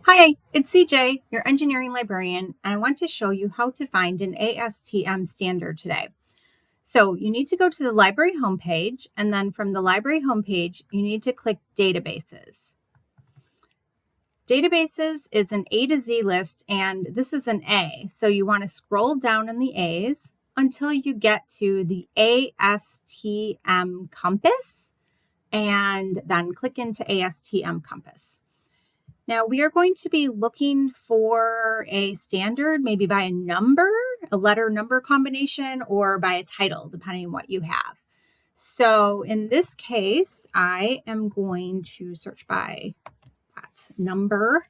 Hi, it's CJ, your engineering librarian, and I want to show you how to find an ASTM standard today. So you need to go to the library homepage, and then from the library homepage, you need to click Databases. Databases is an A to Z list, and this is an A. So you want to scroll down in the A's until you get to the ASTM Compass, and then click into ASTM Compass. Now we are going to be looking for a standard, maybe by a number, a letter number combination, or by a title, depending on what you have. So in this case, I am going to search by that number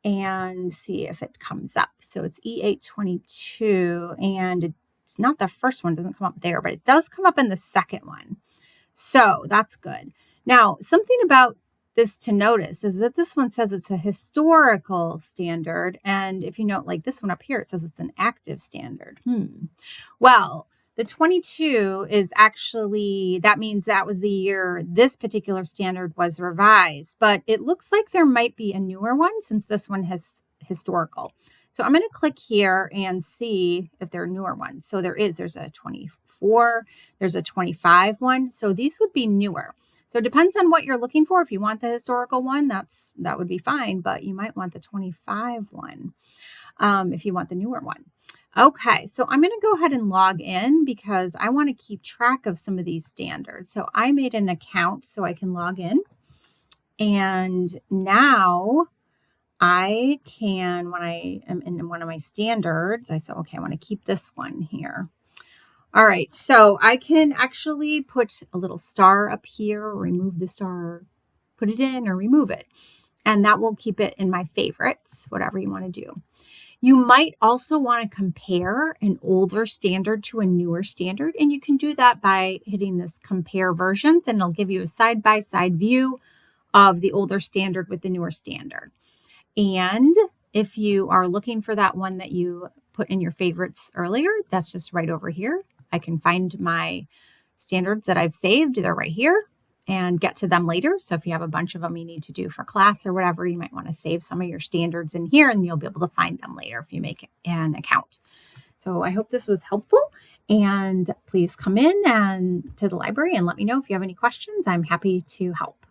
and see if it comes up. So it's E822, and it's not the first one, doesn't come up there, but it does come up in the second one. So that's good. Now, something about this to notice is that this one says it's a historical standard. And if you note, like this one up here, it says it's an active standard. Well, the 22 is actually, that means that was the year this particular standard was revised. But it looks like there might be a newer one since this one has historical. So I'm going to click here and see if there are newer ones. So there's a 24, there's a 25 one. So these would be newer. So it depends on what you're looking for. If you want the historical one, that would be fine, but you might want the 25 one if you want the newer one. Okay, so I'm going to go ahead and log in because I want to keep track of some of these standards. So I made an account so I can log in. And now I can, when I am in one of my standards, I said, okay, I want to keep this one here. All right, so I can actually put a little star up here, or remove the star, put it in or remove it. And that will keep it in my favorites, whatever you want to do. You might also want to compare an older standard to a newer standard. And you can do that by hitting this compare versions, and it'll give you a side-by-side view of the older standard with the newer standard. And if you are looking for that one that you put in your favorites earlier, that's just right over here. I can find my standards that I've saved. They're right here, and get to them later. So if you have a bunch of them you need to do for class or whatever, you might want to save some of your standards in here, and you'll be able to find them later if you make an account. So I hope this was helpful, and please come in and to the library and let me know if you have any questions. I'm happy to help.